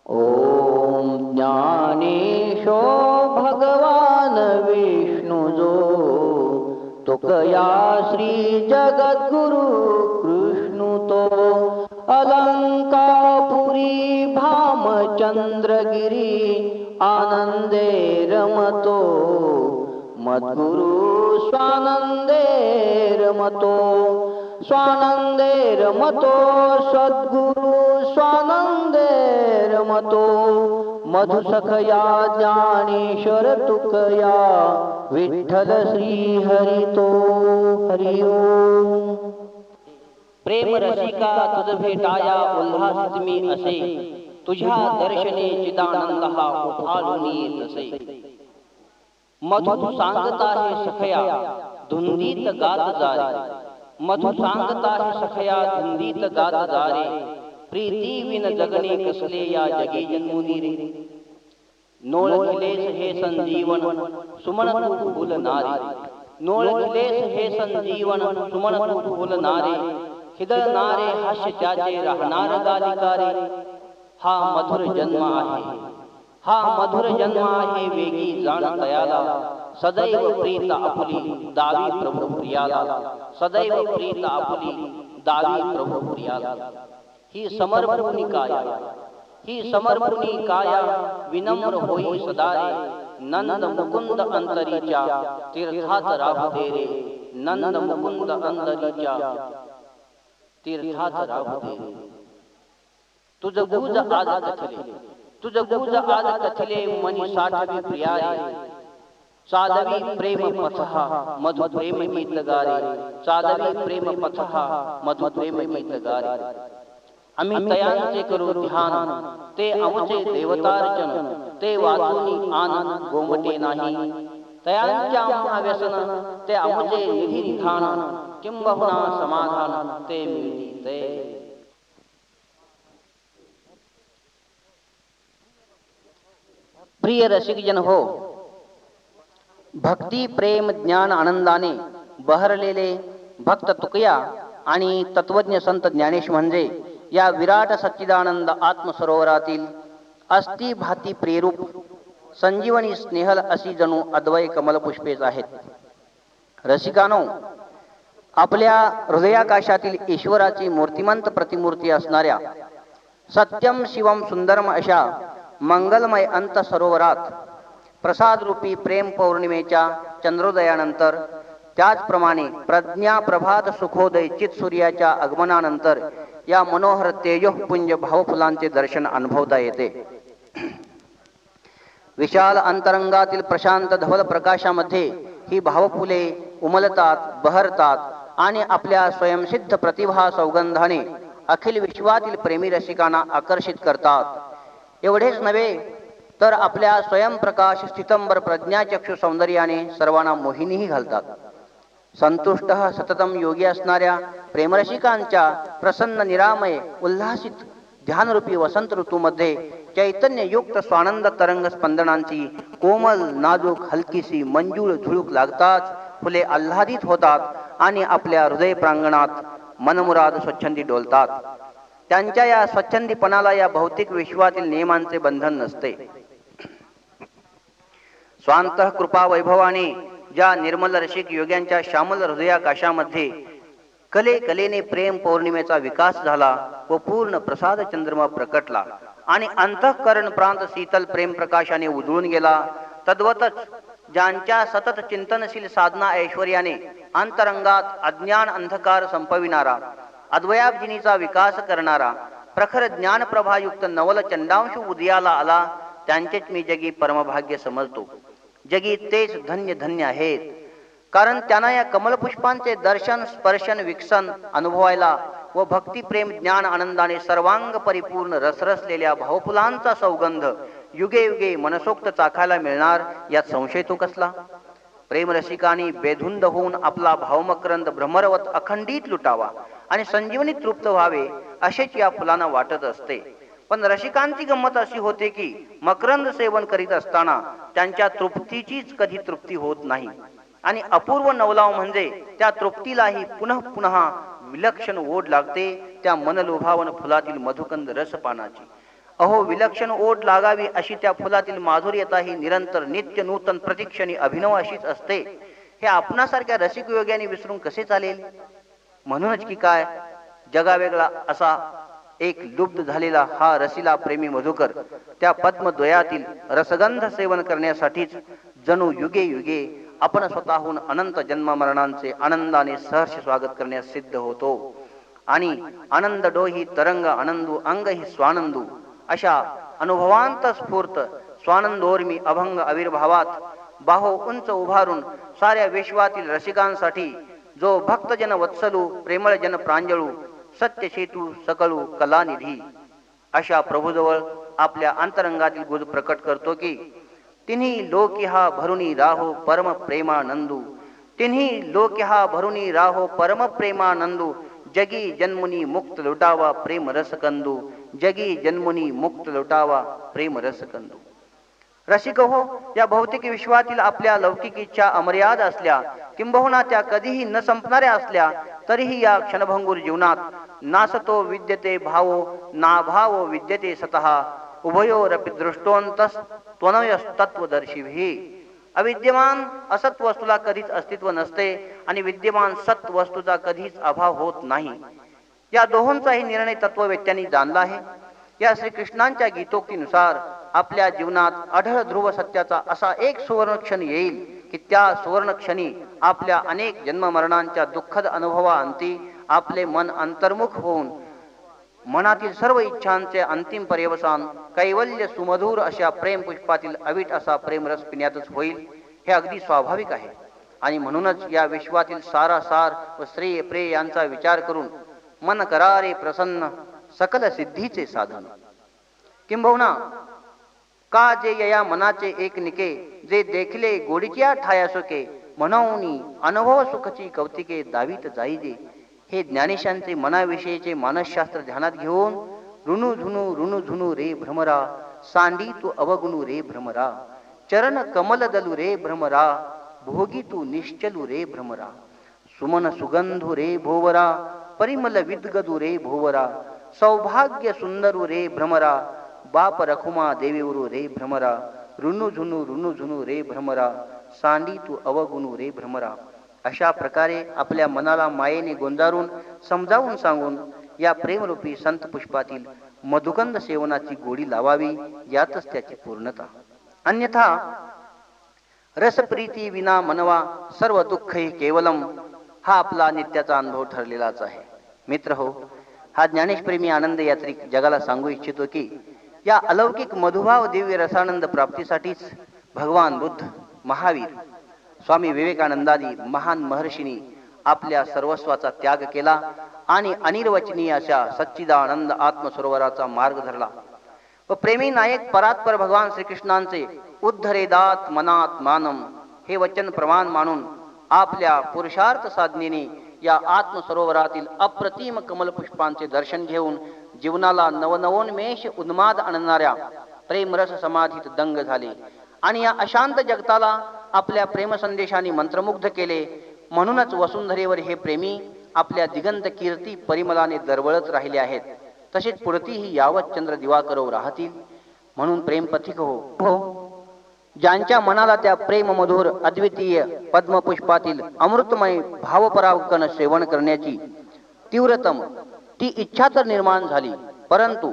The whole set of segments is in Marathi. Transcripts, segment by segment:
ओम ज्ञानेशो भगवान विष्णुजो तुकया श्री जगद्गुरु कृष्ण तो अलंकापुरी भामचंद्रगिरी आनंदे रमतो मद्गुरु स्वानंदे रमतो स्वानंदे रमतो सद्गुरु स्वानंदे रमतो मधुसखया ज्ञानेश्वर तुकया विठ्ठल श्री हरितो हरि ओम. प्रेम रसिका तुझ भेटाया उल्हासित मी असे तुझ्या दर्शने चिदानंद हा उफाळून येत असे. मधु सांगता हे सखया धुंदीत गात जारे मधु सांगता हे सखया धुंदीत गात जारे प्रीती विन जगणे कसले या जगी जन्मुनी रे. नोळखिलेस हे संजीवन सुमन तू फुलणारे नोळखिलेस हे संजीवन सुमन तू फुलणारे हिदळणारे हास्य त्याचे राहणार गालिकारे. हा मधुर जन्म आहे हा मधुर जन्म आहे वेगी जाण तयाला सदैव प्रीत आपुली दावी प्रभू प्रियाला सदैव प्रीत आपुली दावी प्रभू प्रियाला. ही समर्पणी काया ही समर्पणी काया विनम्र होई सदारे नंद मुकुंद अंतरीच्या तीर्थात राहू दे रे नंद मुकुंद अंतरीच्या तीर्थात राहू दे रे. तुझ गुज आज कथले तुझ गुज आज कथले मनी साठवी प्रियारे साधवी प्रेम पथहा मधु प्रेम गीत गारे साधवी प्रेम पथहा मधु प्रेम गीत गारे. आम्ही तयांचे करू ध्यान ते आमचे देवतार्चन ते वाचूनी आनंद गोमटे नाही तयांच्या आम्हा व्यसन ते आमचे निधी निधान किंबहुना समाधान ते मिळती ते. प्रिय रसिकजन हो, भक्ती प्रेम ज्ञान आनंदाने बहरलेले भक्त तुकया आणि तत्वज्ञ संत ज्ञानेश म्हणजे या विराट सच्चिदानंद आत्मसरोवरातील अस्ति भाती प्रेरूप संजीवनी स्नेहल अशी जणू अद्वय कमलपुष्पेच आहेत. रसिकानो, आपल्या हृदयाकाशातील ईश्वराची मूर्तिमंत प्रतिमूर्ती असणाऱ्या सत्यम शिवम सुंदरम अशा मंगलमय अंत सरोवरात प्रसाद रूपी प्रेम पौर्णिमेच्या चंद्रोदयानंतर त्याचप्रमाणे प्रज्ञा प्रभात सुखोदय चित सूर्याच्या आगमनानंतर या मनोहर तेजोपुंज भावफुलांचे दर्शन अनुभवता येते. विशाल अंतरंगातील प्रशांत धवल प्रकाशामध्ये ही भावफुले उमलतात बहरतात आणि आपल्या स्वयंसिद्ध प्रतिभा सौगंधाने अखिल विश्वातील प्रेमी रसिकांना आकर्षित करतात. एवढेच नव्हे तर आपल्या स्वयंप्रकाश स्थितंबर प्रज्ञाचक्षु सौंदर्याने सर्वांना मोहिनीही घालतात. संतुष्ट सततम योगी असणाऱ्या प्रेमरसिकांच्या प्रसन्न निरामय उल्हासित ध्यानरूपी वसंत ऋतूमध्ये चैतन्ययुक्त स्वानंद तरंग स्पंदनांची कोमल नाजूक हलकीसी मंजूळ झुळूक लागताच फुले आल्हादित होतात आणि आपल्या हृदय प्रांगणात मनमुराद स्वच्छंदी डोलतात. त्यांच्या या स्वच्छंदीपणाला या भौतिक विश्वातील नियमांचे बंधन नसते. स्वांत कृपा वैभवाने ज्या निर्मल रसिक योग्यांच्या श्यामल हृदयाकाशामध्ये कले कलेने प्रेम पौर्णिमेचा विकास झाला व पूर्ण प्रसाद चंद्रमा प्रकटला आणि अंतःकरण प्रांत शीतल प्रेम प्रकाशाने उजळून गेला, तद्वतच ज्यांच्या सतत चिंतनशील साधना ऐश्वर्याने अंतरंगात अज्ञान अंधकार संपविणारा अद्वयाब्जिनीचा विकास करणारा प्रखर ज्ञान प्रभायुक्त नवल चंडांश उदयाला आला, त्यांचेच मी जगी परमभाग्य समजतो. जगी तेच धन्य धन्य आहेत, कारण त्यांना या कमलपुष्पांचे दर्शन स्पर्शन विकसन अनुभवायला व भक्ती प्रेम ज्ञान आनंदाने सर्वांग परिपूर्ण रसरसलेल्या भावफुलांचा सौगंध युगे युगे मनसोक्त चाखायला मिळणार यात संशय तो कसला. प्रेमरसिकांनी बेधुंद होऊन आपला भावमकरंद भ्रमरवत अखंडित लुटावा आणि संजीवनी तृप्त व्हावे असेच या फुलांना वाटत असते. पण रसिकांची गंमत अशी होते की मकरंद सेवन करीत असताना त्यांच्या तृप्तीचीच कधी तृप्ती होत नाही आणि अपूर्व नवलाव म्हणजे त्या तृप्तीलाही पुनः पुन्हा विलक्षण ओढ लागते त्या मनलोभावन फुलातील मधुकंद रसपानाची. अहो विलक्षण ओढ लागावी अशी त्या फुलातील माधुर्यता ही निरंतर नित्य नूतन प्रतिक्षणी अभिनव अशीच असते. हे आपणासारख्या रसिक योग्याने विसरून कसे चालेल. म्हणूनच की काय जगावेगळा असा एक लुब्ध झालेला हा रसिला प्रेमी मधुकर त्या पद्मद्वयातील रसगंध सेवन करण्यासाठीच जणू युगे युगे आपण स्वतःहून अनंत जन्म मरणांचे आनंदाने सहर्ष स्वागत करण्यास सिद्ध होतो. आणि आनंद डोही तरंग आनंदू अंग ही स्वानंदू अशा अनुभवांत स्फूर्त स्वानंदोर्मी अभंग आविर्भावात बाहो उंच उभारून साऱ्या विश्वातील रसिकांसाठी जो भक्तजन वत्सलू प्रेमळ जन प्रांजळू सत्यशेतू सकळू कलानिधी अशा प्रभूजवळ आपल्या अंतरंगातील गुज प्रकट करतो की तिन्ही लोक्या भरुनी राहो परम प्रेमानंदू तिन्ही लोक्या भरुनी राहो परम प्रेमानंदू जगी जन्मुनी मुक्त लुटावा प्रेम रसकंदू जगी जन्मुनी मुक्त लुटावा प्रेम रसकंदू. रसिक हो, या भौतिक विश्वातील आपल्या लौकिक इच्छा अमर्याद असल्या किंबहुना त्या कधीही न संपणाऱ्या असल्या तरीही या क्षणभंगूर जीवनात नासतो विद्यते भावो नाभावो विद्यते सतः उभयोरपि दृष्टोंतस त्वनयस्तत्वदर्शिभी. अविद्यमान असत वस्तूला कधीच अस्तित्व नसते आणि विद्यमान सत वस्तूचा कधीच अभाव होत नाही. या दोहोंचाही निर्णय तत्ववेत्यांनी जाणला आहे. या श्रीकृष्णांच्या गीतोक्तीनुसार आपल्या जीवनात अढळ ध्रुव सत्याचा असा एक सुवर्णक्षण येईल की त्या सुवर्णक्षणी आपल्या अनेक जन्ममरणांच्या दुःखद अनुभवाअंती आपले मन अंतर्मुख होऊन मनातील सर्व इच्छांचे अंतिम पर्यवसान कैवल्य सुमधुर अशा प्रेम पुष्पातील अवीट असा प्रेमरस पिण्यातच होईल. हे अगदी स्वाभाविक आहे. आणि म्हणूनच या विश्वातील सारासार व श्रेय प्रेय यांचा विचार करून मन करारे प्रसन्न सकल सिद्धीचे साधन. किंबहुना का जे या मनाचे एक निके जे देखले गोडीच्या ठायासुके म्हणूनी अनुभव सुखची कौतिके दावीत जाईजे. हे ज्ञानेशांचे मनाविषयीचे मानसशास्त्र ध्यानात घेऊन ऋणू झुनू रे भ्रमरा सांडी तू अवगुणू रे भ्रमरा चरण कमल दलू रे भ्रमरा भोगी तू निश्चलू रे भ्रमरा सुमन सुगंधू रे भोवरा परिमल विद्गदू रे भोवरा सौभाग्य सुंदरू रे भ्रमरा बाप रखुमा देवीवरू रे भ्रमरा ऋणू झुनू रे भ्रमरा सांडी तू अवगुणू रे भ्रमरा. अशा प्रकारे आपल्या मनाला मायेने गोंजारून समजावून सांगून या प्रेमरूपी संत पुष्पातील मधुकंद सेवनाची गोडी लावावी यातच त्याची पूर्णता. अन्यथा रसप्रीती विना मनवा सर्व दुःख ही केवलम हा आपला नित्याचा अनुभव ठरलेलाच आहे. मित्र हो, हा ज्ञानेशप्रेमी आनंद यात्रिक जगाला सांगू इच्छितो की या अलौकिक मधुभाव दिव्य रसानंद प्राप्तीसाठीच भगवान बुद्ध, महावीर, स्वामी विवेकानंदादी महान महर्षींनी आपल्या सर्वस्वाचा त्याग केला आणि अनिर्वचनीय अशा सच्चिदानंद आत्मसरोवराचा मार्ग धरला व प्रेमी नायक परात्पर भगवान श्रीकृष्णांचे उद्धरेदात मनात मानम हे वचन प्रमाण मानून आपल्या पुरुषार्थ साधनेने या आत्मसरोवरातील अप्रतिम कमल पुष्पांचे दर्शन घेऊन जीवनाला नवनवोन्मेष उन्माद आणणाऱ्या प्रेमरस समाधीत दंग झाले आणि या अशांत जगताला आपल्या प्रेम संदेशाने मंत्रमुग्ध केले. म्हणूनच वसुंधरेवर हे प्रेमी आपल्या दिगंत कीर्ती परिमलाने दरवळत राहिले आहेत. तसेच पुढतीही यावत चंद्र दिवाकरव राहतील. म्हणून प्रेमपथिक हो, ज्यांच्या मनाला त्या प्रेम मधुर अद्वितीय पद्मपुष्पातील अमृतमय भावपरावकन सेवन करण्याची तीव्रतम ती इच्छा तर निर्माण झाली, परंतु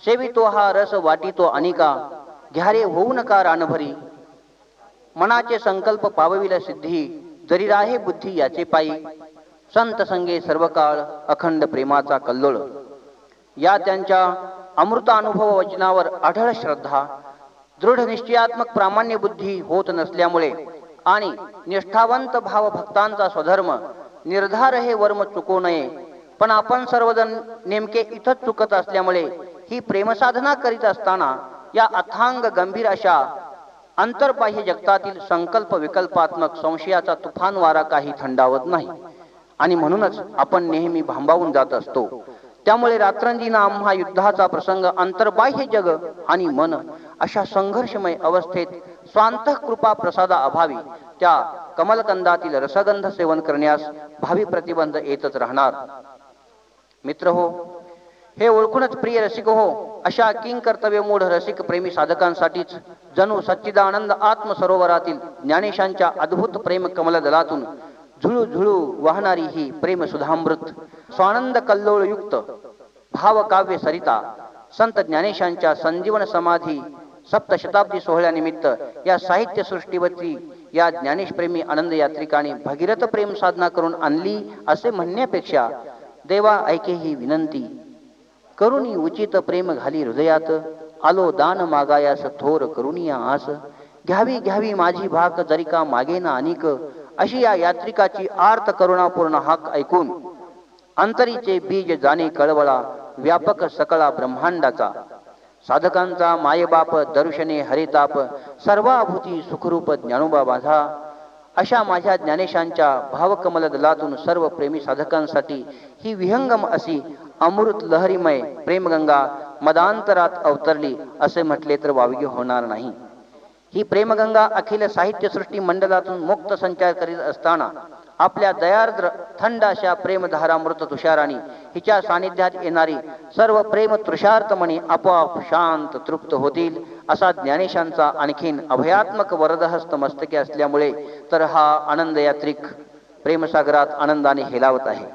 सेवितो हा रस वाटितो अनिका घ्यारे होऊ नका रानभरी मनाचे संकल्प पावविल सिद्धी जरी राहे बुद्धी याचे पायी संत संगे सर्व काळ अखंड प्रेमाचा कल्लोळ. या त्यांच्या अमृतानुभव वचनावर अढळ श्रद्धा दृढ निश्चयात्मक प्रामाण्य बुद्धी होत नसल्यामुळे आणि निष्ठावंत भाव भक्तांचा स्वधर्म निर्धार हे वर्म चुकू नये, पण आपण सर्वजण नेमके इथंच चुकत असल्यामुळे ही प्रेमसाधना करीत असताना या अथांग गंभीर अशा अंतर्बाह्य जगतातील संकल्प विकल्पात्मक संशयाचा तुफान वारा काही थंडावत नाही आणि म्हणूनच आपण नेहमी भांबावून जात असतो. त्यामुळे रात्रंदिना आम्हा युद्धाचा प्रसंग अंतर्बाह्य जग आणि मन अशा संघर्षमय अवस्थेत स्वांत कृपा प्रसादा अभावी त्या कमलकंदातील रसगंध सेवन करण्यास भावी प्रतिबंध येतच राहणार. मित्र हो, हे ओळखूनच प्रिय रसिक हो, अशा किंग कर्तव्य मूढ रसिक प्रेमी साधकांसाठीच जणू सच्चिदानंद आत्मसरोवरातील ज्ञानेशांच्या अद्भुत प्रेम कमलदलातून झुळू झुळू वाहणारी ही प्रेम सुधामृत स्वानंद कल्लोळ युक्त भावकाव्य सरिता संत ज्ञानेशांच्या संजीवन समाधी सप्तशताब्दी सोहळ्यानिमित्त या साहित्य सृष्टीवरती या ज्ञानेशप्रेमी आनंद यात्रिकांनी भगीरथ प्रेम साधना करून आणली असे म्हणण्यापेक्षा देवा ऐके ही विनंती करुणी उचित प्रेम घाली हृदयात आलो दान मागायास थोर करुणिया आस घ्यावी घ्यावी माझी भाक जरिका मागे ना अनिक अशी या यात्रिकाची आर्त करुणापूर्ण हाक ऐकून अंतरीचे बीज जाणे कळवळा व्यापक सकळा ब्रह्मांडाचा साधकांचा मायबाप दर्शने हरिताप सर्वाभूती सुखरूप ज्ञानोबा माझा अशा माझ्या ज्ञानेशांच्या भावकमल दलातून सर्व प्रेमी साधकांसाठी ही विहंगम अशी अमृत लहरीमय प्रेमगंगा मदांतरात अवतरली असे म्हटले तर वावगे होणार नाही. ही प्रेमगंगा अखिल साहित्यसृष्टी मंडलातून मुक्त संचार करीत असताना आपल्या दयार्द्र थंड अशा प्रेमधारामृत तुषाराने हिच्या सानिध्यात येणारी सर्व प्रेम तृषार्थ मणी आपोआप शांत तृप्त होतील असा ज्ञानेशांचा आणखीन अभयात्मक वरदहस्त मस्तके असल्यामुळे तर हा आनंद यात्रिक प्रेमसागरात आनंदाने हेलावत आहे.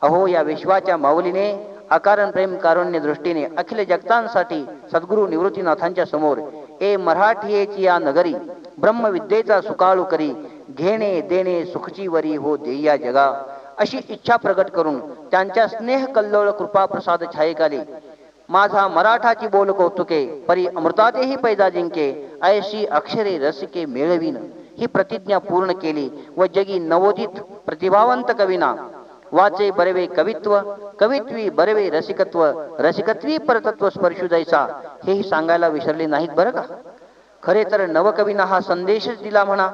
अहो या विश्वाच्या माऊलीने अकारण प्रेम कारुण्य दृष्टीने अखिल जगतांसाठी सद्गुरु निवृत्तीनाथांच्या समोर ए मराठीयेची या नगरी ब्रह्मविद्येचा सुकाळू करी घेणे देणे सुखची वरी हो देया जगा अशी इच्छा प्रगट करून त्यांच्या स्नेह कल्लोळ कृपा प्रसाद छायेखाली माझा मराठाची बोल कौतुके परी अमृतातेही पैदा जिंके ऐशी अक्षरे रसिके मेळवीन ही प्रतिज्ञा पूर्ण केली व जगी नवोदित प्रतिभावंत कवीना वाचे बरवे कवित्व कवित्वी बरवे रसिकत्व रसिकत्वी परतत्व स्पर्शू जैसा हेही सांगायला विसरले नाहीत बरं का. खरे तर नवकवींना हा संदेशच दिला म्हणा,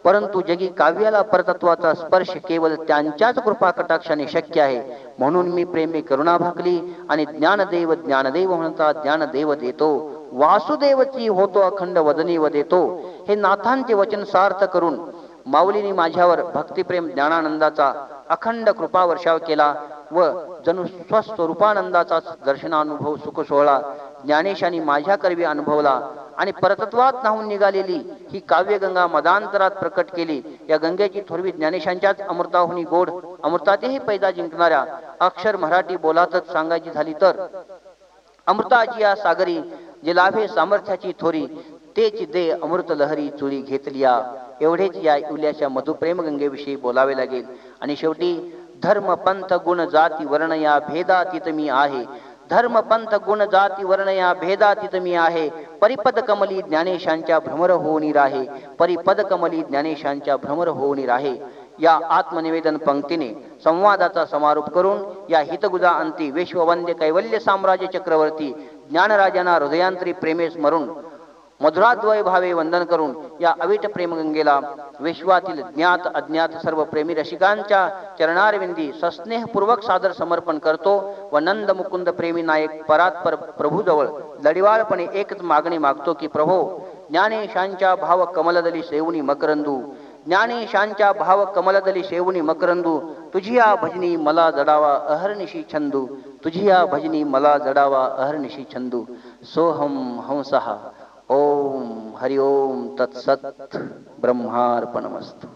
परंतु जगी काव्याला परतत्वाचा स्पर्श केवळ त्यांच्याच कृपा कटाक्षाने शक्य आहे. म्हणून मी प्रेमी करुणा भाकली आणि ज्ञानदेव ज्ञानदेव म्हणता ज्ञानदेव देतो वासुदेवची होतो अखंड वदनी व देतो हे नाथांचे वचन सार्थ करून माऊलीने माझ्यावर भक्तिप्रेम ज्ञानानंदाचा अखंड कृपा वर्षाव केला व जणू स्वस्वरूपानंदाचा दर्शनानुभव सुख सोहळा ज्ञानेशांनी माझ्या करवी अनुभवला आणि परतत्वात नाहून निघालेली ही काव्यगंगा मदांतरात प्रकट केली. या गंगेची थोरवी ज्ञानेशांच्याच अमृताहुनी गोड अमृतातेही पैदा जिंकणाऱ्या अक्षर मराठी बोलातच सांगायची झाली तर अमृताची या सागरी जे लाभे सामर्थ्याची थोरी तेच दे अमृत लहरी चुरी घेतलिया एवढेच या इवल्याच्या मधुप्रेम गंगेविषयी बोलावे लागेल. आणि शेवटी धर्म पंथ गुण जाती वर्ण या भेदातीत मी आहे धर्म पंथ गुण जाती वर्ण या भेदातीत मी आहे परिपद कमली ज्ञानेशांच्या भ्रमर होऊनी राहे परिपद कमली ज्ञानेशांच्या भ्रमर होऊनी राहे या आत्मनिवेदन पंक्तीने संवादाचा समारोप करून या हितगुजा अंती विश्ववंद्य कैवल्य साम्राज्य चक्रवर्ती ज्ञानराजांना हृदयांतरी प्रेमे स्मरून मधुराद्वय भावे वंदन करून या अविट प्रेमगंगेला विश्वातील ज्ञात अज्ञात सर्व प्रेमी रसिकांच्या चरणारविंदी सस्नेहपूर्वक सादर समर्पण करतो व नंद मुकुंद प्रेमी नायक परात्पर प्रभूजवळ लढिवाळपणे एकच मागणी मागतो की प्रभो ज्ञानेशांच्या भाव कमलदली सेवनी मकरंदू ज्ञानेशांच्या भाव कमलदली सेवनी मकरंदू तुझी या भजनी मला जडावा अहर्निशी छंदू तुझी या भजनी मला जडावा अहर्निशी छंदू सोहम हंसहा ओम हरि ओम तत्सत ब्रह्मार्पणमस्तु.